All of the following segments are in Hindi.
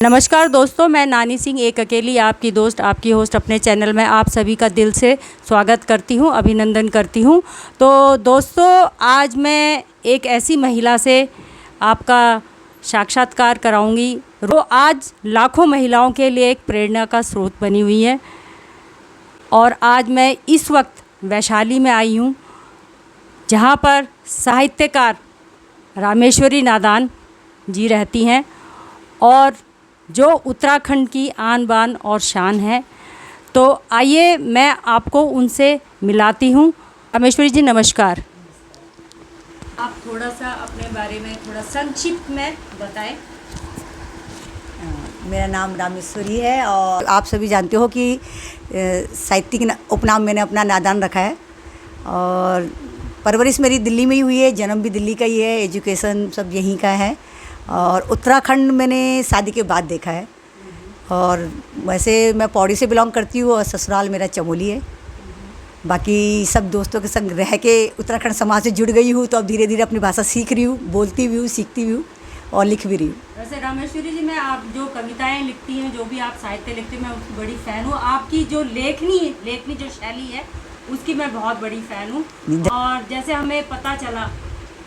नमस्कार दोस्तों, मैं नानी सिंह एक अकेली आपकी दोस्त, आपकी होस्ट अपने चैनल में आप सभी का दिल से स्वागत करती हूं, अभिनंदन करती हूं। तो दोस्तों, आज मैं एक ऐसी महिला से आपका साक्षात्कार कराऊंगी वो आज लाखों महिलाओं के लिए एक प्रेरणा का स्रोत बनी हुई है। और आज मैं इस वक्त वैशाली में आई हूं, जहां पर साहित्यकार रामेश्वरी नादान जी रहती हैं और जो उत्तराखंड की आन बान और शान है। तो आइए मैं आपको उनसे मिलाती हूँ। रामेश्वरी जी नमस्कार। आप थोड़ा सा अपने बारे में थोड़ा संक्षिप्त में बताएं। मेरा नाम रामेश्वरी है और आप सभी जानते हो कि साहित्यिक उपनाम मैंने अपना नादान रखा है। और परवरिश मेरी दिल्ली में ही हुई है, जन्म भी दिल्ली का ही है, एजुकेशन सब यहीं का है। और उत्तराखंड मैंने शादी के बाद देखा है। और वैसे मैं पौड़ी से बिलोंग करती हूँ और ससुराल मेरा चमोली है। बाकी सब दोस्तों के संग रह के उत्तराखंड समाज से जुड़ गई हूँ, तो अब धीरे धीरे अपनी भाषा सीख रही हूँ, बोलती भी हूँ, सीखती भी हूँ और लिख भी रही हूँ। वैसे रामेश्वरी जी, मैं आप जो कविताएं लिखती हैं, जो भी आप साहित्य लिखती हैं, मैं उसकी बड़ी फ़ैन हूँ। आपकी जो लेखनी जो शैली है उसकी मैं बहुत बड़ी फ़ैन हूँ। और जैसे हमें पता चला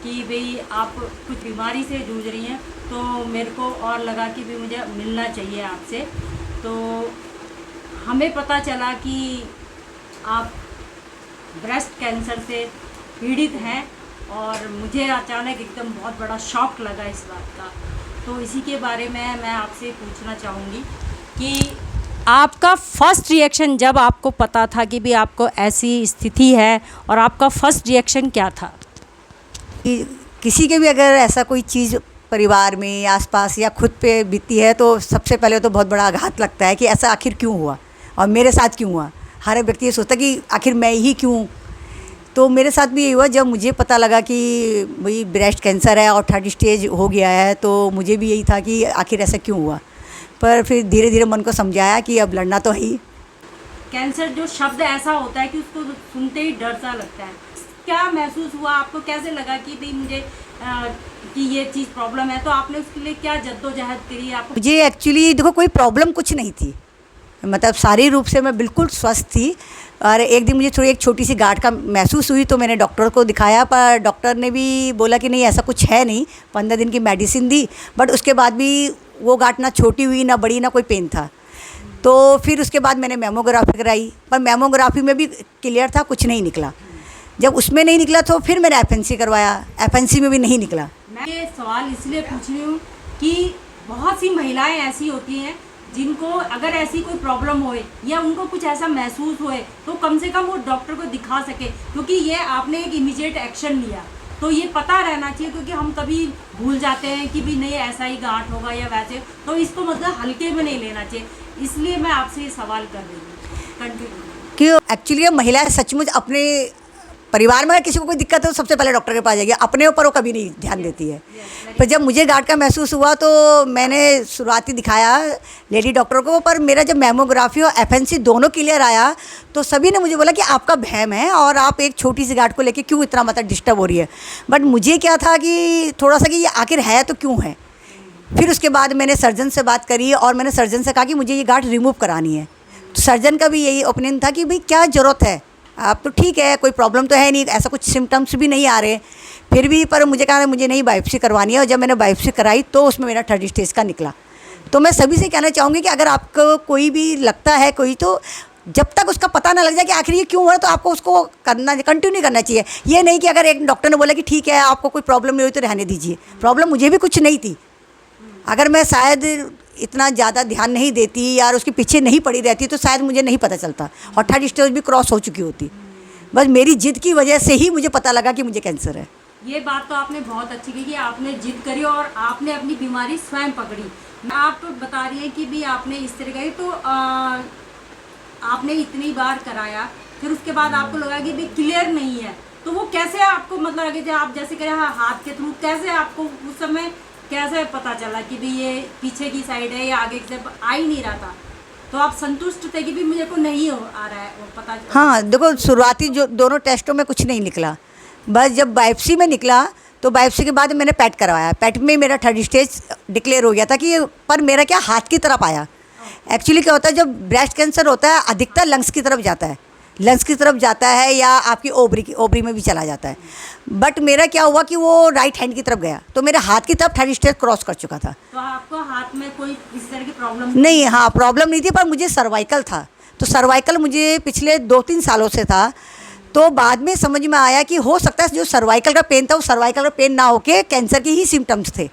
कि भाई आप कुछ बीमारी से जूझ रही हैं, तो मेरे को और लगा कि भी मुझे मिलना चाहिए आपसे। तो हमें पता चला कि आप ब्रेस्ट कैंसर से पीड़ित हैं और मुझे अचानक एकदम बहुत बड़ा शॉक लगा इस बात का। तो इसी के बारे में मैं आपसे पूछना चाहूँगी कि आपका फर्स्ट रिएक्शन जब आपको पता था कि भी आपको ऐसी स्थिति है, और आपका फर्स्ट रिएक्शन क्या था? किसी के भी अगर ऐसा कोई चीज़ परिवार में आसपास या खुद पे बीती है, तो सबसे पहले तो बहुत बड़ा आघात लगता है कि ऐसा आखिर क्यों हुआ और मेरे साथ क्यों हुआ। हर एक व्यक्ति ये सोचता है कि आखिर मैं ही क्यों। तो मेरे साथ भी यही हुआ। जब मुझे पता लगा कि भाई ब्रेस्ट कैंसर है और 3rd स्टेज हो गया है, तो मुझे भी यही था कि आखिर ऐसा क्यों हुआ। पर फिर धीरे धीरे मन को समझाया कि अब लड़ना तो है ही। कैंसर जो शब्द ऐसा होता है कि उसको सुनते ही डर सा लगता है। क्या महसूस हुआ आपको? कैसे लगा कि भाई मुझे कि ये चीज़ प्रॉब्लम है? तो आपने उसके लिए क्या जद्दोजहद करी? आपको मुझे एक्चुअली देखो कोई प्रॉब्लम कुछ नहीं थी, मतलब शारीरिक रूप से मैं बिल्कुल स्वस्थ थी। और एक दिन मुझे थोड़ी एक छोटी सी गांठ का महसूस हुई, तो मैंने डॉक्टर को दिखाया, पर डॉक्टर ने भी बोला कि नहीं ऐसा कुछ है नहीं। 15 दिन की मेडिसिन दी, बट उसके बाद भी वो गांठ ना छोटी हुई ना बड़ी, ना कोई पेन था। तो फिर उसके बाद मैंने मेमोग्राफी कराई, पर मेमोग्राफी में भी क्लियर था, कुछ नहीं निकला। जब उसमें नहीं निकला तो फिर मैंने एफएनसी करवाया, एफएनसी में भी नहीं निकला। मैं ये सवाल इसलिए पूछ रही हूँ कि बहुत सी महिलाएं ऐसी होती हैं जिनको अगर ऐसी कोई प्रॉब्लम होए या उनको कुछ ऐसा महसूस होए, तो कम से कम वो डॉक्टर को दिखा सके, क्योंकि ये आपने एक इमीडिएट एक्शन लिया। तो ये पता रहना चाहिए, क्योंकि हम कभी भूल जाते हैं कि भी नहीं ऐसा ही गांठ होगा या वैसे, तो इसको मतलब हल्के में नहीं लेना चाहिए। इसलिए मैं आपसे ये सवाल कर रही हूँ। कंटिन्यू। कि एक्चुअली महिलाएं सचमुच अपने परिवार में अगर किसी को कोई दिक्कत है तो सबसे पहले डॉक्टर के पास जाएगी, अपने ऊपर वो कभी नहीं ध्यान देती है। पर जब मुझे गांठ का महसूस हुआ तो मैंने शुरुआती दिखाया लेडी डॉक्टर को, पर मेरा जब मेमोग्राफी और एफएनसी दोनों क्लियर आया, तो सभी ने मुझे बोला कि आपका वहम है और आप एक छोटी सी गांठ को लेके क्यों इतना मतलब डिस्टर्ब हो रही है। बट मुझे क्या था कि थोड़ा सा कि ये आखिर है तो क्यों है। फिर उसके बाद मैंने सर्जन से बात करी और मैंने सर्जन से कहा कि मुझे ये गांठ रिमूव करानी है। तो सर्जन का भी यही ओपिनियन था कि भाई क्या ज़रूरत है, आप तो ठीक है, कोई प्रॉब्लम तो है नहीं, ऐसा कुछ सिम्टम्स भी नहीं आ रहे। फिर भी पर मुझे कहा मुझे नहीं बायोप्सी करवानी है, और जब मैंने बायोप्सी कराई तो उसमें मेरा 3rd स्टेज का निकला। तो मैं सभी से कहना चाहूँगी कि अगर आपको कोई भी लगता है कोई, तो जब तक उसका पता ना लग जाए कि आखिर ये क्यों हो रहा है, तो आपको उसको कंटिन्यू करना चाहिए। ये नहीं कि अगर एक डॉक्टर ने बोला कि ठीक है आपको कोई प्रॉब्लम नहीं हुई तो रहने दीजिए। प्रॉब्लम मुझे भी कुछ नहीं थी। अगर मैं शायद इतना ज़्यादा ध्यान नहीं देती या उसके पीछे नहीं पड़ी रहती, तो शायद मुझे नहीं पता चलता और 3rd स्टेज भी क्रॉस हो चुकी होती। बस मेरी जिद की वजह से ही मुझे पता लगा कि मुझे कैंसर है। ये बात तो आपने बहुत अच्छी की कि आपने जिद करी और आपने अपनी बीमारी स्वयं पकड़ी। मैं आपको बता रही है कि भी आपने इस तरह का तो आपने इतनी बार कराया, फिर उसके बाद आपको लगा कि भी क्लियर नहीं है, तो वो कैसे आपको मतलब लगे जो आप जैसे करें हाथ के थ्रू, कैसे आपको उस समय कैसे पता चला कि भी ये पीछे की साइड है या आगे की साइड? आ ही नहीं रहा था, तो आप संतुष्ट थे कि भी मुझे को नहीं आ रहा है वो पता? हाँ देखो, शुरुआती जो दोनों टेस्टों में कुछ नहीं निकला, बस जब बायोप्सी में निकला तो बायोप्सी के बाद मैंने पैट करवाया। पैट में मेरा 3rd स्टेज डिक्लेयर हो गया था कि, पर मेरा क्या हाथ की तरफ आया। एक्चुअली क्या होता है, जब ब्रेस्ट कैंसर होता है अधिकतर लंग्स की तरफ जाता है, लंग्स की तरफ जाता है या आपकी ओवरी में भी चला जाता है। बट मेरा क्या हुआ कि वो राइट हैंड की तरफ गया, तो मेरे हाथ की तरफ 3rd स्टेज क्रॉस कर चुका था। तो आपको हाथ में कोई इस तरह की प्रॉब्लम नहीं, हाँ प्रॉब्लम नहीं थी, पर मुझे सर्वाइकल था। तो सर्वाइकल मुझे पिछले 2-3 सालों से था। तो बाद में समझ में आया कि हो सकता है जो सर्वाइकल का पेन था वो सर्वाइकल का पेन ना होके कैंसर के ही सिम्टम्स थे।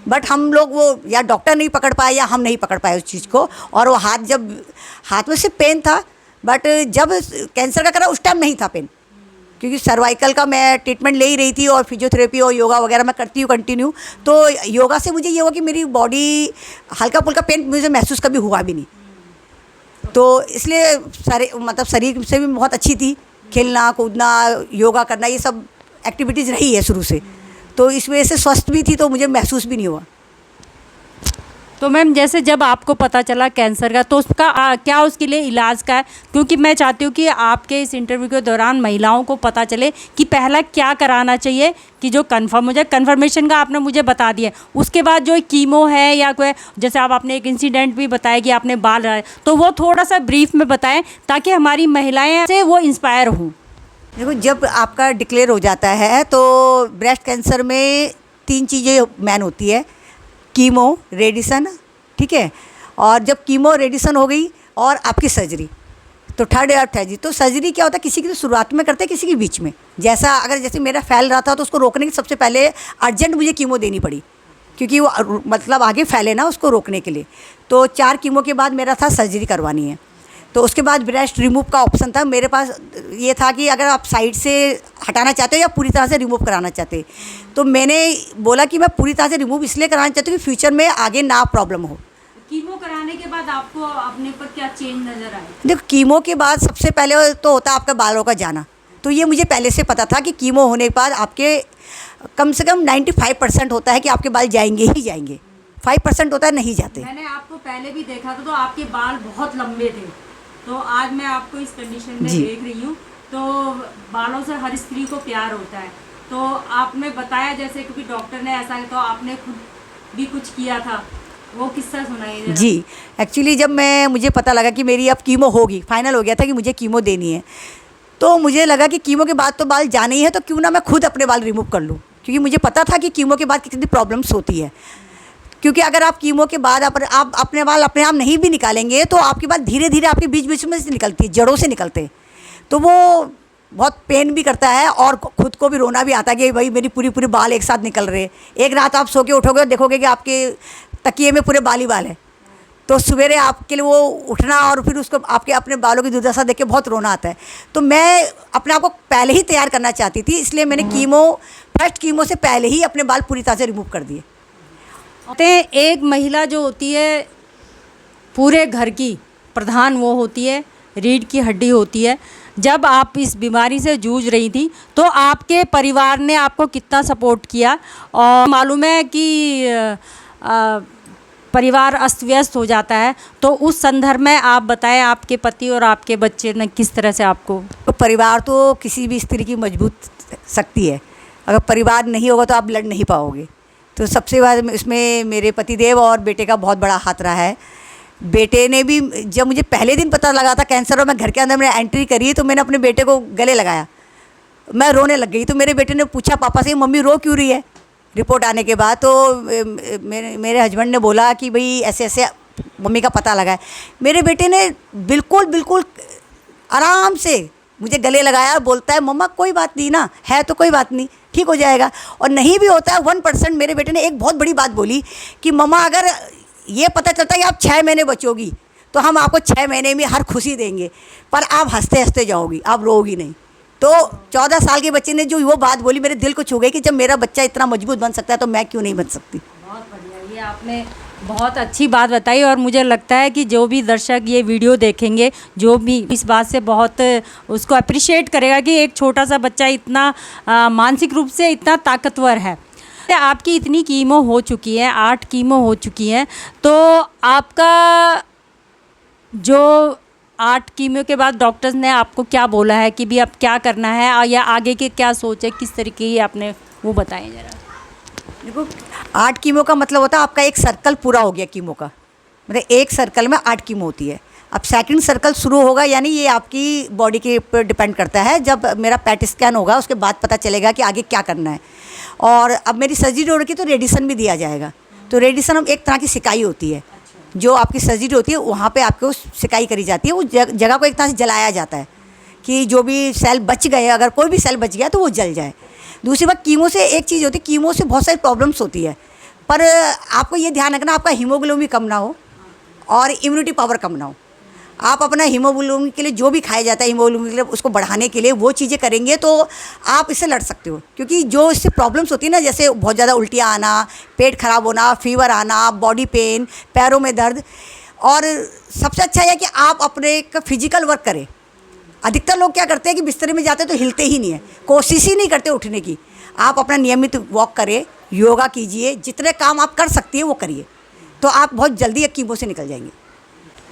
बट हम लोग वो या डॉक्टर नहीं पकड़ पाए या हम नहीं पकड़ पाए उस चीज़ को। और वो हाथ में सिर्फ पेन था, बट जब कैंसर का करा उस टाइम नहीं था पेन, क्योंकि सर्वाइकल का मैं ट्रीटमेंट ले ही रही थी और फिजियोथेरेपी और योगा वगैरह मैं करती हूँ कंटिन्यू। तो योगा से मुझे ये हुआ कि मेरी बॉडी हल्का फुल्का पेन मुझे महसूस कभी हुआ भी नहीं। तो इसलिए सारे मतलब शरीर से भी बहुत अच्छी थी, खेलना कूदना योगा करना ये सब एक्टिविटीज़ रही है शुरू से, तो इस वजह से स्वस्थ भी थी, तो मुझे महसूस भी नहीं हुआ। तो मैम जैसे जब आपको पता चला कैंसर का, तो उसका क्या उसके लिए इलाज का है? क्योंकि मैं चाहती हूँ कि आपके इस इंटरव्यू के दौरान महिलाओं को पता चले कि पहला क्या कराना चाहिए कि जो कंफर्म हो जाए। कंफर्मेशन का आपने मुझे बता दिया, उसके बाद जो कीमो है या कोई, जैसे आपने एक इंसिडेंट भी बताया कि आपने बाल रहा है, तो वो थोड़ा सा ब्रीफ में बताएं ताकि हमारी महिलाएँ से वो इंस्पायर हों। देखो, जब आपका डिक्लेयर हो जाता है तो ब्रेस्ट कैंसर में 3 चीज़ें मैन होती है, कीमो, रेडिसन, ठीक है, और जब कीमो रेडिसन हो गई और आपकी सर्जरी, तो 3rd या 3rd। तो सर्जरी क्या होता है, किसी की तो शुरुआत में करते हैं, किसी की बीच में। जैसे मेरा फैल रहा था तो उसको रोकने की सबसे पहले अर्जेंट मुझे कीमो देनी पड़ी, क्योंकि वो मतलब आगे फैले ना, उसको रोकने के लिए। तो 4 कीमो के बाद मेरा था सर्जरी करवानी है। तो उसके बाद ब्रेस्ट रिमूव का ऑप्शन था मेरे पास। ये था कि अगर आप साइड से हटाना चाहते हो या पूरी तरह से रिमूव कराना चाहते, तो मैंने बोला कि मैं पूरी तरह से रिमूव इसलिए कराना चाहती हूँ कि फ्यूचर में आगे ना प्रॉब्लम हो। कीमो कराने के बाद आपको अपने पर क्या चेंज नज़र आया? देखो, कीमो के बाद सबसे पहले तो होता है आपका बालों का जाना। तो ये मुझे पहले से पता था कि कीमो होने के बाद आपके कम से कम 95% होता है कि आपके बाल जाएंगे ही जाएंगे, 5% होता है नहीं जाते। मैंने आपको पहले भी देखा था, तो आपके बाल बहुत लंबे थे, तो आज मैं आपको इस कंडीशन में देख रही हूँ। तो बालों से हर स्त्री को प्यार होता है। तो आपने बताया जैसे, क्योंकि डॉक्टर ने ऐसा, तो आपने खुद भी कुछ किया था, वो किस्सा सुनाइए। जी, एक्चुअली जब मुझे पता लगा कि मेरी अब कीमो होगी, फाइनल हो गया था कि मुझे कीमो देनी है, तो मुझे लगा कि कीमो के बाद तो बाल जाने ही है, तो क्यों ना मैं खुद अपने बाल रिमूव कर लूँ, क्योंकि मुझे पता था कि कीमो के बाद कितनी प्रॉब्लम्स होती है। क्योंकि अगर आप कीमो के बाद आप अपने बाल अपने आप नहीं भी निकालेंगे तो आपके बाल धीरे धीरे आपके बीच बीच में से निकलती है, जड़ों से निकलते हैं, तो वो बहुत पेन भी करता है और खुद को भी रोना भी आता है कि भाई मेरी पूरी बाल एक साथ निकल रहे। एक रात आप सो के उठोगे और देखोगे कि आपके तकिए में पूरे बाल ही बाल है, तो सवेरे आपके लिए वो उठना और फिर उसको आपके अपने बालों की दुर्दशा देख के बहुत रोना आता है। तो मैं अपने आप को पहले ही तैयार करना चाहती थी, इसलिए मैंने फर्स्ट कीमो से पहले ही अपने बाल पूरी तरह से रिमूव कर दिए। एक महिला जो होती है पूरे घर की प्रधान, वो होती है, रीढ़ की हड्डी होती है। जब आप इस बीमारी से जूझ रही थी तो आपके परिवार ने आपको कितना सपोर्ट किया? और मालूम है कि परिवार अस्त व्यस्त हो जाता है, तो उस संदर्भ में आप बताएं आपके पति और आपके बच्चे ने किस तरह से आपको। तो परिवार तो किसी भी स्त्री की मजबूत शक्ति है, अगर परिवार नहीं होगा तो आप लड़ नहीं पाओगे। तो सबसे बाद इसमें मेरे पतिदेव और बेटे का बहुत बड़ा हाथ रहा है। बेटे ने भी, जब मुझे पहले दिन पता लगा था कैंसर और मैं घर के अंदर मैंने एंट्री करी, तो मैंने अपने बेटे को गले लगाया, मैं रोने लग गई। तो मेरे बेटे ने पूछा पापा से, मम्मी रो क्यों रही है रिपोर्ट आने के बाद? तो मेरे हस्बैंड ने बोला कि भाई ऐसे ऐसे मम्मी का पता लगा है। मेरे बेटे ने बिल्कुल आराम से मुझे गले लगाया, बोलता है मम्मा कोई बात नहीं ना, है तो कोई बात नहीं, ठीक हो जाएगा। और नहीं भी होता है 1%। मेरे बेटे ने एक बहुत बड़ी बात बोली कि मम्मा अगर ये पता चलता है कि आप 6 महीने बचोगी तो हम आपको 6 महीने में हर खुशी देंगे, पर आप हंसते हंसते जाओगी, आप रोगी नहीं। तो 14 साल के बच्चे ने जो वो बात बोली मेरे दिल को छू गई कि जब मेरा बच्चा इतना मजबूत बन सकता है तो मैं क्यों नहीं बन सकती। बहुत बढ़िया, ये आपने बहुत अच्छी बात बताई। और मुझे लगता है कि जो भी दर्शक ये वीडियो देखेंगे, जो भी इस बात से बहुत उसको अप्रिशिएट करेगा कि एक छोटा सा बच्चा इतना मानसिक रूप से इतना ताकतवर है। आपकी इतनी कीमो हो चुकी है, 8 कीमो हो चुकी हैं, तो आपका जो 8 कीमो के बाद डॉक्टर्स ने आपको क्या बोला है कि भी अब क्या करना है, या आगे की क्या सोच है, किस तरीके की आपने वो बताएं ज़रा। देखो 8 कीमो का मतलब होता है आपका एक सर्कल पूरा हो गया कीमो का, मतलब एक सर्कल में 8 कीमो होती है। अब सेकंड सर्कल शुरू होगा, यानी ये आपकी बॉडी के ऊपर डिपेंड करता है। जब मेरा पेट स्कैन होगा उसके बाद पता चलेगा कि आगे क्या करना है। और अब मेरी सर्जरी हो रही है तो रेडिएशन भी दिया जाएगा। तो रेडिएशन एक तरह की सिकाई होती है, जो आपकी सर्जरी होती है वहाँ पे आपको सिकाई करी जाती है। उस जगह को एक तरह से जलाया जाता है कि जो भी सेल बच गए, अगर कोई भी सेल बच गया तो वो जल जाए। दूसरी बात, कीमो से एक चीज़ होती है, कीमो से बहुत सारी प्रॉब्लम्स होती है, पर आपको ये ध्यान रखना आपका हीमोग्लोबिन कम ना हो और इम्यूनिटी पावर कम ना हो। आप अपना हीमोग्लोबिन के लिए जो भी खाया जाता है हीमोग्लोबिन के लिए, उसको बढ़ाने के लिए वो चीज़ें करेंगे तो आप इससे लड़ सकते हो। क्योंकि जो इससे प्रॉब्लम्स होती है ना, जैसे बहुत ज़्यादा उल्टियाँ आना, पेट खराब होना, फीवर आना, बॉडी पेन, पैरों में दर्द, और सबसे अच्छा है कि आप अपने एक फिजिकल वर्क करें। अधिकतर लोग क्या करते हैं कि बिस्तर में जाते हैं तो हिलते ही नहीं है, कोशिश ही नहीं करते उठने की। आप अपना नियमित वॉक करें, योगा कीजिए, जितने काम आप कर सकती है वो करिए, तो आप बहुत जल्दी कीमो से निकल जाएंगे।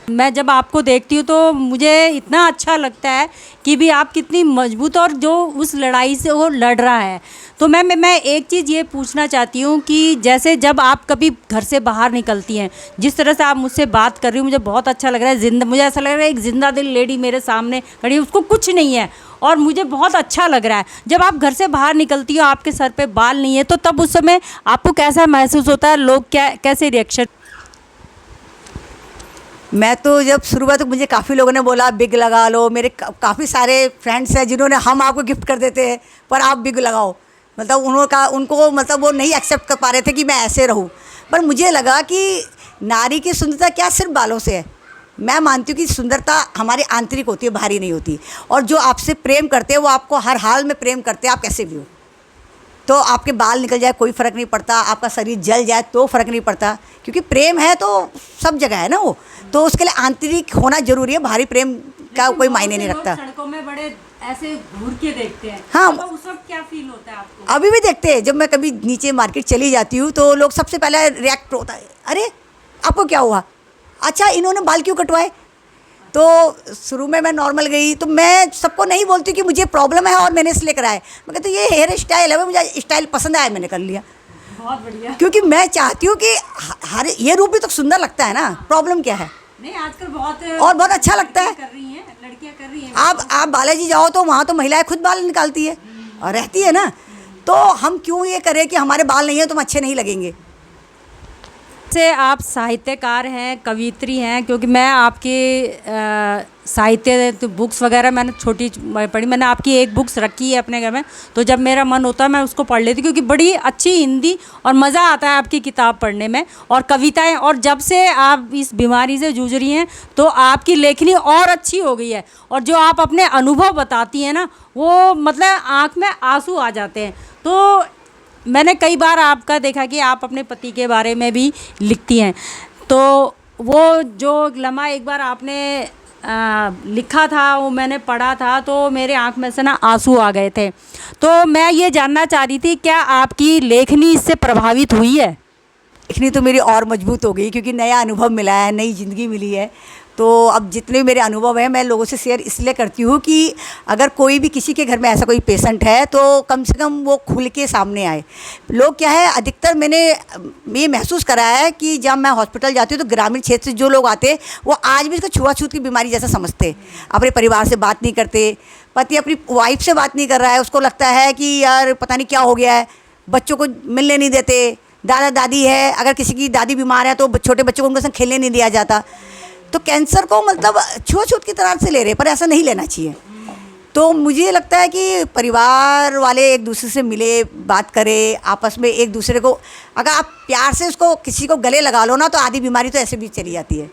मैं जब आपको देखती हूँ तो मुझे इतना अच्छा लगता है कि भी आप कितनी मजबूत और जो उस लड़ाई से वो लड़ रहा है। तो मैं एक चीज़ ये पूछना चाहती हूँ कि जैसे जब आप कभी घर से बाहर निकलती हैं, जिस तरह से आप मुझसे बात कर रही हो मुझे बहुत अच्छा लग रहा है। मुझे ऐसा लग रहा है एक जिंदा दिल लेडी मेरे सामने खड़ी है, उसको कुछ नहीं है और मुझे बहुत अच्छा लग रहा है। जब आप घर से बाहर निकलती हो, आपके सर पे बाल नहीं है, तो तब उस समय आपको कैसा महसूस होता है? लोग कैसे रिएक्शन? मैं तो जब शुरू हुआ तो मुझे काफ़ी लोगों ने बोला बिग लगा लो। मेरे काफ़ी सारे फ्रेंड्स हैं जिन्होंने हम आपको गिफ्ट कर देते हैं पर आप बिग लगाओ, मतलब उनको मतलब वो नहीं एक्सेप्ट कर पा रहे थे कि मैं ऐसे रहूं। पर मुझे लगा कि नारी की सुंदरता क्या सिर्फ बालों से है। मैं मानती हूँ कि सुंदरता हमारी आंतरिक होती है, बाहरी नहीं होती। और जो आपसे प्रेम करते हैं वो आपको हर हाल में प्रेम करते हैं, आप कैसे भी हो। तो आपके बाल निकल जाए कोई फ़र्क नहीं पड़ता, आपका शरीर जल जाए तो फ़र्क नहीं पड़ता, क्योंकि प्रेम है तो सब जगह है ना वो। तो उसके लिए आंतरिक होना जरूरी है, बाहरी प्रेम का कोई मायने नहीं रखता। सड़कों में बड़े ऐसे घूर के देखते हैं, हाँ, तो उस वक्त क्या फील होता है आपको? अभी भी देखते हैं। जब मैं कभी नीचे मार्केट चली जाती हूँ तो लोग सबसे पहले रिएक्ट होता है, अरे आपको क्या हुआ, अच्छा इन्होंने बाल क्यों कटवाए। तो शुरू में मैं नॉर्मल गई तो मैं सबको नहीं बोलती कि मुझे प्रॉब्लम है और मैंने इसलिए कराया। मैं कहती ये हेयर स्टाइल है, मुझे स्टाइल पसंद आया मैंने कर लिया। बहुत बढ़िया। क्योंकि मैं चाहती हूँ कि हर ये रूप भी तो सुंदर लगता है ना, प्रॉब्लम क्या है। नहीं, आजकल बहुत और बहुत अच्छा लगता है। कर रही हैं लड़कियां, कर रही हैं। आप बालाजी जाओ तो वहाँ तो महिलाएं खुद बाल निकालती है और रहती है ना, तो हम क्यों ये करें कि हमारे बाल नहीं है तो हम अच्छे नहीं लगेंगे। से आप साहित्यकार हैं, कवित्री हैं, क्योंकि मैं आपके साहित्य तो बुक्स वगैरह मैंने छोटी पढ़ी। मैंने आपकी एक बुक्स रखी है अपने घर में, तो जब मेरा मन होता है मैं उसको पढ़ लेती हूँ, क्योंकि बड़ी अच्छी हिंदी और मज़ा आता है आपकी किताब पढ़ने में और कविताएं। और जब से आप इस बीमारी से जूझ रही हैं तो आपकी लेखनी और अच्छी हो गई है, और जो आप अपने अनुभव बताती हैं ना, वो मतलब आँख में आंसू आ जाते हैं। तो मैंने कई बार आपका देखा कि आप अपने पति के बारे में भी लिखती हैं, तो वो जो लम्हा एक बार आपने लिखा था वो मैंने पढ़ा था, तो मेरे आँख में से ना आंसू आ गए थे। तो मैं ये जानना चाह रही थी, क्या आपकी लेखनी इससे प्रभावित हुई है? लेखनी तो मेरी और मजबूत हो गई, क्योंकि नया अनुभव मिला है, नई ज़िंदगी मिली है। तो अब जितने भी मेरे अनुभव हैं मैं लोगों से शेयर इसलिए करती हूँ कि अगर कोई भी किसी के घर में ऐसा कोई पेशेंट है तो कम से कम वो खुल के सामने आए। लोग क्या है, अधिकतर मैंने ये महसूस करा है कि जब मैं हॉस्पिटल जाती हूँ तो ग्रामीण क्षेत्र से जो लोग आते हैं वो आज भी इसको छुआछूत की बीमारी जैसा समझते, अपने परिवार से बात नहीं करते। पति अपनी वाइफ से बात नहीं कर रहा है, उसको लगता है कि यार पता नहीं क्या हो गया है, बच्चों को मिलने नहीं देते। दादा दादी है, अगर किसी की दादी बीमार है तो छोटे बच्चों को उनके संग खेलने नहीं दिया जाता। तो कैंसर को मतलब छुआछूत की तरह से ले रहे, पर ऐसा नहीं लेना चाहिए। तो मुझे लगता है कि परिवार वाले एक दूसरे से मिले, बात करें आपस में एक दूसरे को। अगर आप प्यार से उसको किसी को गले लगा लो ना, तो आधी बीमारी तो ऐसे भी चली जाती है।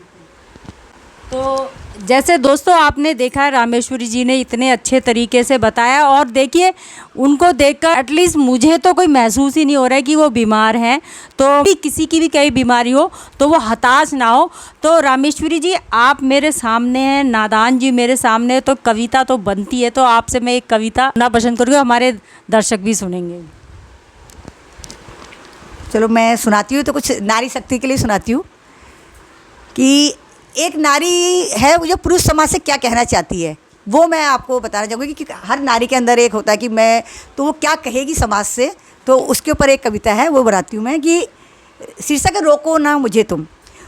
तो जैसे दोस्तों आपने देखा है, रामेश्वरी जी ने इतने अच्छे तरीके से बताया, और देखिए उनको देखकर एटलीस्ट मुझे तो कोई महसूस ही नहीं हो रहा है कि वो बीमार हैं। तो भी किसी की भी कई बीमारी हो तो वो हताश ना हो। तो रामेश्वरी जी आप मेरे सामने हैं, नादान जी मेरे सामने, तो कविता तो बनती है। तो आपसे मैं एक कविता सुनना पसंद करूँगी, हमारे दर्शक भी सुनेंगे। चलो मैं सुनाती हूँ, तो कुछ नारी शक्ति के लिए सुनाती हूँ कि एक नारी है वो जो पुरुष समाज से क्या कहना चाहती है। वो मैं आपको बताना चाहूँगी कि हर नारी के अंदर एक होता है कि मैं तो वो क्या कहेगी समाज से, तो उसके ऊपर एक कविता है, वो बताती हूँ मैं कि शीर्षक है रोको ना मुझे तुम,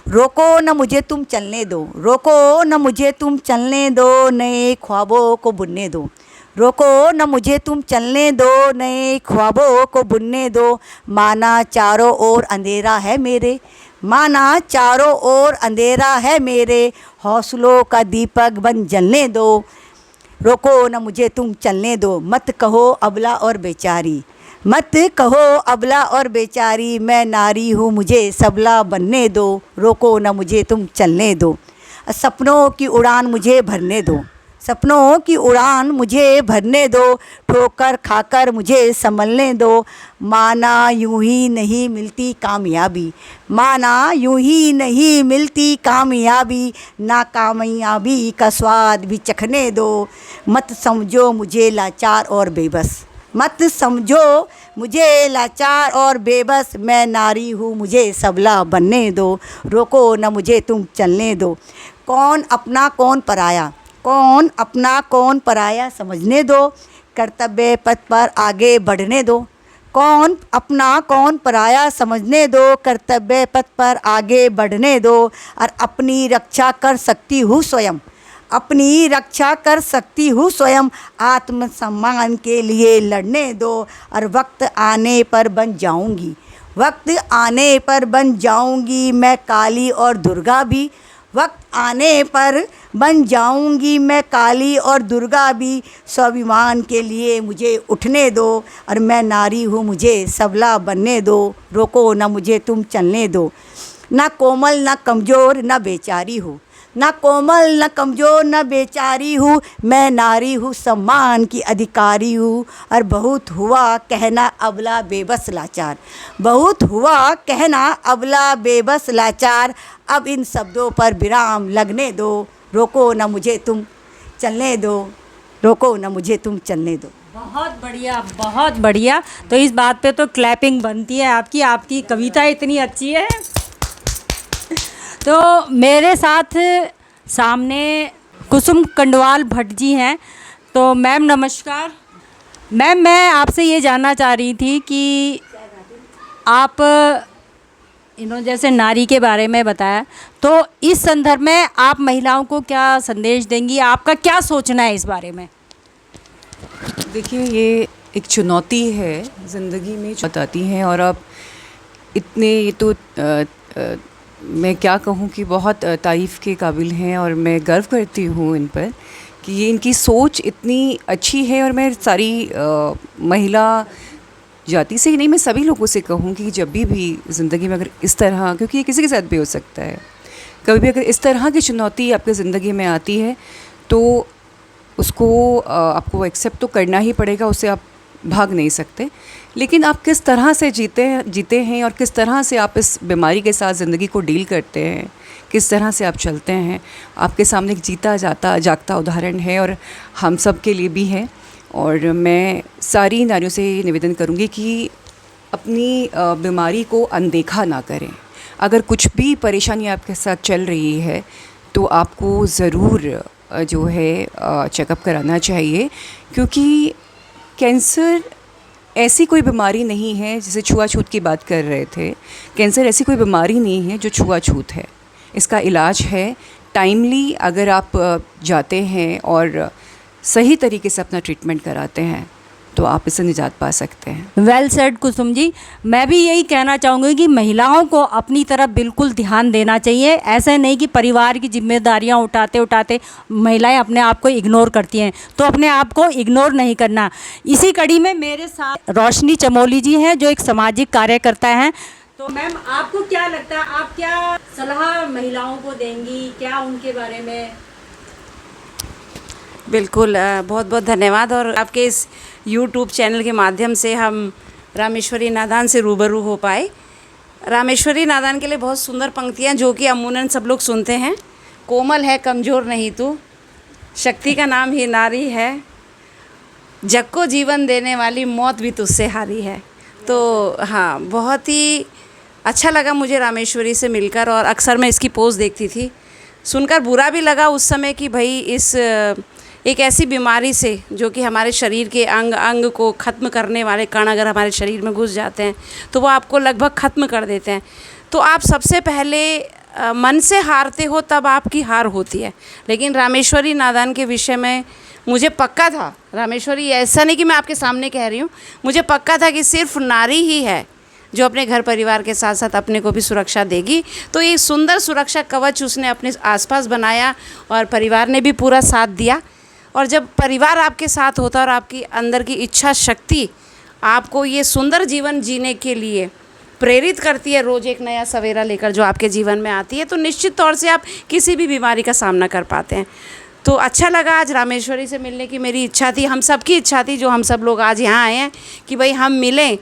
रोको न मुझे तुम चलने दो, रोको न मुझे तुम चलने दो, नए ख्वाबों को बुनने दो, रोको न मुझे तुम चलने दो, नए ख्वाबों को बुनने दो, माना चारों ओर अंधेरा है मेरे, माना चारों ओर अंधेरा है मेरे, हौसलों का दीपक बन जलने दो, रोको न मुझे तुम चलने दो, मत कहो अबला और बेचारी, मत कहो अबला और बेचारी, मैं नारी हूँ मुझे सबला बनने दो, रोको न मुझे तुम चलने दो, सपनों की उड़ान मुझे भरने दो, सपनों की उड़ान मुझे भरने दो, ठोकर खाकर मुझे संभलने दो, माना यूं ही नहीं मिलती कामयाबी, माना यूं ही नहीं मिलती कामयाबी, नाकामयाबी का स्वाद भी चखने दो, मत समझो मुझे लाचार और बेबस, मत समझो मुझे लाचार और बेबस, मैं नारी हूँ मुझे सबला बनने दो, रोको न मुझे तुम चलने दो, कौन अपना कौन पराया, कौन अपना कौन पराया समझने दो, कर्तव्य पथ पर आगे बढ़ने दो, कौन अपना कौन पराया समझने दो, कर्तव्य पथ पर आगे बढ़ने दो, और अपनी रक्षा कर सकती हूँ स्वयं, अपनी रक्षा कर सकती हूँ स्वयं, आत्मसम्मान के लिए लड़ने दो, और वक्त आने पर बन जाऊंगी, वक्त आने पर बन जाऊंगी मैं काली और दुर्गा भी, वक्त आने पर बन जाऊंगी मैं काली और दुर्गा भी, स्वाभिमान के लिए मुझे उठने दो, और मैं नारी हूँ मुझे सबला बनने दो, रोको न मुझे तुम चलने दो, ना कोमल ना कमज़ोर ना बेचारी हूँ, ना कोमल न कमज़ोर न बेचारी हूँ, मैं नारी हूँ सम्मान की अधिकारी हूँ, और बहुत हुआ कहना अबला बेबस लाचार, बहुत हुआ कहना अबला बेबस लाचार, अब इन शब्दों पर विराम लगने दो, रोको न मुझे तुम चलने दो, रोको न मुझे तुम चलने दो। बहुत बढ़िया, बहुत बढ़िया। तो इस बात पे तो क्लैपिंग बनती है आपकी, आपकी कविता इतनी अच्छी है। तो मेरे साथ सामने कुसुम कंडवाल भट्ट जी हैं। तो मैम नमस्कार। मैम मैं आपसे ये जानना चाह रही थी कि आप इन्होंने जैसे नारी के बारे में बताया, तो इस संदर्भ में आप महिलाओं को क्या संदेश देंगी, आपका क्या सोचना है इस बारे में? देखिए, ये एक चुनौती है ज़िंदगी में बताती हैं, और अब इतने ये तो मैं क्या कहूँ कि बहुत तारीफ़ के काबिल हैं, और मैं गर्व करती हूँ इन पर कि ये इनकी सोच इतनी अच्छी है। और मैं सारी महिला जाति से ही नहीं, मैं सभी लोगों से कहूँ कि जब भी ज़िंदगी में अगर इस तरह, क्योंकि ये किसी के साथ भी हो सकता है, कभी भी अगर इस तरह की चुनौती आपकी ज़िंदगी में आती है तो उसको आपको एक्सेप्ट तो करना ही पड़ेगा, उससे आप भाग नहीं सकते। लेकिन आप किस तरह से जीते हैं और किस तरह से आप इस बीमारी के साथ ज़िंदगी को डील करते हैं, किस तरह से आप चलते हैं, आपके सामने एक जीता जागता उदाहरण है, और हम सब के लिए भी है। और मैं सारी नारियों से निवेदन करूँगी कि अपनी बीमारी को अनदेखा ना करें। अगर कुछ भी परेशानी आपके साथ चल रही है तो आपको ज़रूर जो है चेकअप कराना चाहिए, क्योंकि कैंसर ऐसी कोई बीमारी नहीं है, जैसे छुआछूत की बात कर रहे थे, कैंसर ऐसी कोई बीमारी नहीं है जो छुआछूत है। इसका इलाज है, टाइमली अगर आप जाते हैं और सही तरीके से अपना ट्रीटमेंट कराते हैं तो आप इससे निजात पा सकते हैं। Well said Kusum ji. मैं भी यही कहना चाहूँगी कि महिलाओं को अपनी तरफ बिल्कुल ध्यान देना चाहिए। ऐसा नहीं कि परिवार की जिम्मेदारियां उठाते उठाते महिलाएं अपने आप को इग्नोर करती हैं, तो अपने आप को इग्नोर नहीं करना। इसी कड़ी में मेरे साथ रोशनी चमोली जी हैं जो एक सामाजिक कार्यकर्ता हैं। तो मैम आपको क्या लगता है, आप क्या सलाह महिलाओं को देंगी, क्या उनके बारे में? बिल्कुल, बहुत बहुत धन्यवाद। और आपके इस YouTube चैनल के माध्यम से हम रामेश्वरी नादान से रूबरू हो पाए। रामेश्वरी नादान के लिए बहुत सुंदर पंक्तियाँ जो कि अमूमन सब लोग सुनते हैं। कोमल है कमज़ोर नहीं तू, शक्ति का नाम ही नारी है, जग को जीवन देने वाली मौत भी तुझसे हारी है। तो हाँ, बहुत ही अच्छा लगा मुझे रामेश्वरी से मिलकर, और अक्सर मैं इसकी पोस्ट देखती थी। सुनकर बुरा भी लगा उस समय कि भाई एक ऐसी बीमारी से जो कि हमारे शरीर के अंग अंग को ख़त्म करने वाले कण अगर हमारे शरीर में घुस जाते हैं तो वो आपको लगभग ख़त्म कर देते हैं। तो आप सबसे पहले मन से हारते हो तब आपकी हार होती है। लेकिन रामेश्वरी नादान के विषय में मुझे पक्का था, रामेश्वरी ऐसा नहीं कि मैं आपके सामने कह रही हूँ, मुझे पक्का था कि सिर्फ नारी ही है जो अपने घर परिवार के साथ साथ अपने को भी सुरक्षा देगी। तो एक सुंदर सुरक्षा कवच उसने अपने आसपास बनाया और परिवार ने भी पूरा साथ दिया। और जब परिवार आपके साथ होता है और आपकी अंदर की इच्छा शक्ति आपको ये सुंदर जीवन जीने के लिए प्रेरित करती है, रोज़ एक नया सवेरा लेकर जो आपके जीवन में आती है, तो निश्चित तौर से आप किसी भी बीमारी का सामना कर पाते हैं। तो अच्छा लगा आज रामेश्वरी से मिलने की मेरी इच्छा थी, हम सब की इच्छा थी जो हम सब लोग आज यहाँ आए हैं कि भाई हम मिलें।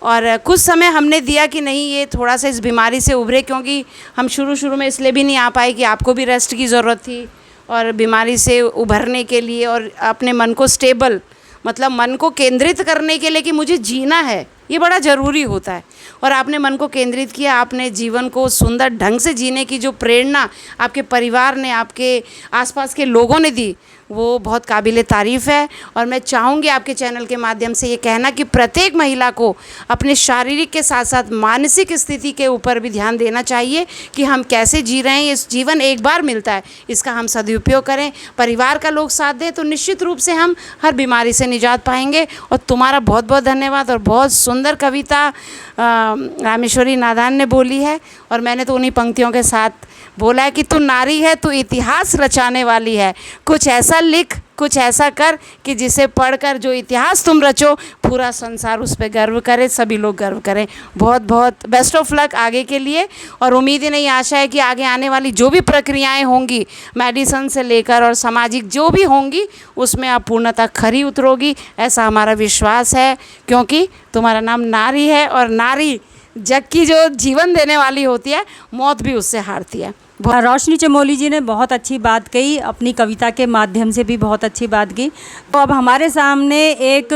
और कुछ समय हमने दिया कि नहीं ये थोड़ा सा इस बीमारी से उभरे, क्योंकि हम शुरू में इसलिए भी नहीं आ पाए कि आपको भी रेस्ट की ज़रूरत थी और बीमारी से उभरने के लिए और अपने मन को स्टेबल मतलब मन को केंद्रित करने के लिए कि मुझे जीना है, ये बड़ा ज़रूरी होता है। और आपने मन को केंद्रित किया, आपने जीवन को सुंदर ढंग से जीने की जो प्रेरणा आपके परिवार ने, आपके आसपास के लोगों ने दी, वो बहुत काबिल तारीफ़ है। और मैं चाहूँगी आपके चैनल के माध्यम से ये कहना कि प्रत्येक महिला को अपने शारीरिक के साथ साथ मानसिक स्थिति के ऊपर भी ध्यान देना चाहिए कि हम कैसे जी रहे हैं। इस जीवन एक बार मिलता है, इसका हम सदुपयोग करें, परिवार का लोग साथ दें तो निश्चित रूप से हम हर बीमारी से निजात पाएंगे। और तुम्हारा बहुत बहुत धन्यवाद। और बहुत सुंदर कविता रामेश्वरी नादान ने बोली है और मैंने तो उन्हीं पंक्तियों के साथ बोला है कि तू नारी है, तू इतिहास रचाने वाली है, कुछ ऐसा लिख, कुछ ऐसा कर कि जिसे पढ़कर जो इतिहास तुम रचो पूरा संसार उस पर गर्व करे, सभी लोग गर्व करें। बहुत बहुत बेस्ट ऑफ लक आगे के लिए। और उम्मीद ही नहीं, आशा है कि आगे आने वाली जो भी प्रक्रियाएं होंगी मेडिसिन से लेकर और सामाजिक जो भी होंगी उसमें आप पूर्णतः खरी उतरोगी, ऐसा हमारा विश्वास है। क्योंकि तुम्हारा नाम नारी है और नारी जग की जो जीवन देने वाली होती है, मौत भी उससे हारती है। रोशनी चमोली जी ने बहुत अच्छी बात कही, अपनी कविता के माध्यम से भी बहुत अच्छी बात की। तो अब हमारे सामने एक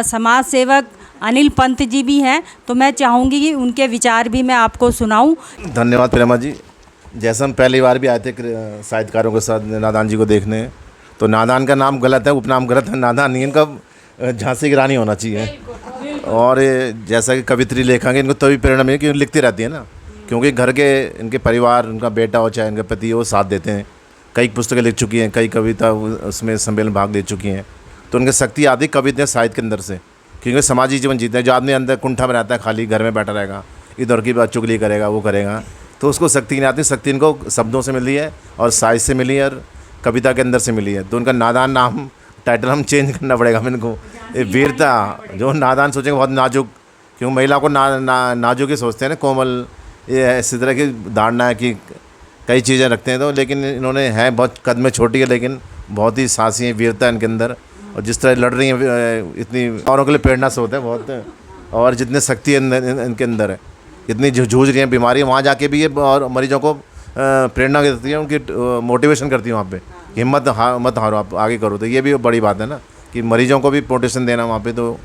समाज सेवक अनिल पंत जी भी हैं, तो मैं चाहूँगी कि उनके विचार भी मैं आपको सुनाऊं। धन्यवाद प्रेमा जी। जैसे हम पहली बार भी आए थे साहित्यकारों के साथ नादान जी को देखने, तो नादान का नाम गलत है, उपनाम गलत है, नादान नहीं, इनका झांसी की रानी होना चाहिए। और जैसा कि कवित्री लेखा इनको तभी प्रेरणा मिली क्योंकि लिखती रहती है ना, क्योंकि घर के इनके परिवार, उनका बेटा हो चाहे इनके पति, वो साथ देते हैं। कई पुस्तकें लिख चुकी हैं, कई कविता उसमें सम्मेलन भाग ले चुकी हैं, तो उनकी शक्ति आती कविता साहित्य के अंदर से, क्योंकि समाजी जीवन जीते हैं। जो आदमी अंदर कुंठा में रहता है, खाली घर में बैठा रहेगा, इधर की बात चुगली करेगा, वो करेगा, तो उसको शक्ति नहीं आती। शक्ति इनको शब्दों से मिली है और साहित्य से मिली है और कविता के अंदर से मिली है। तो उनका नादान नाम टाइटल हम चेंज करना पड़ेगा इनको। ये वीरता, जो नादान सोचेंगे बहुत नाजुक, क्यों महिला को नाजुक ही सोचते हैं ना, कोमल, ये इसी तरह की धारणा है कि कई चीज़ें रखते हैं। तो लेकिन इन्होंने है बहुत कद में छोटी है, लेकिन बहुत ही साहसी है, वीरता है इनके अंदर। और जिस तरह लड़ रही हैं, इतनी औरों के लिए प्रेरणा से होता है बहुत। और जितने शक्ति इनके अंदर है, इतनी जूझ रही हैं बीमारी, वहाँ जाके भी ये और मरीजों को प्रेरणा देती है, उनकी मोटिवेशन करती है वहाँ पे, हिम्मत मत हारो, आप आगे करो। तो ये भी बड़ी बात है ना कि मरीजों को भी मोटिवेशन देना वहाँ पे। तो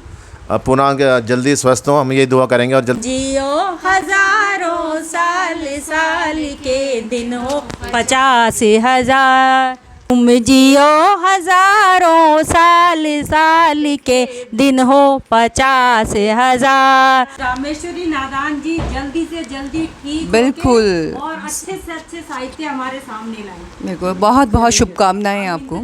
पुनः जल्दी स्वस्थ हो, हम ये दुआ करेंगे। और जल्दी जियो हजारों साल, साल के दिन हो 50,000, तुम जियो हजारों साल, साल के दिन हो 50,000। रामेश्वरी नादान जी जल्दी से जल्दी ठीक बिल्कुल और अच्छे से अच्छे साहित्य हमारे सामने लाएं। मेरे को बहुत बहुत शुभकामनाएं आपको।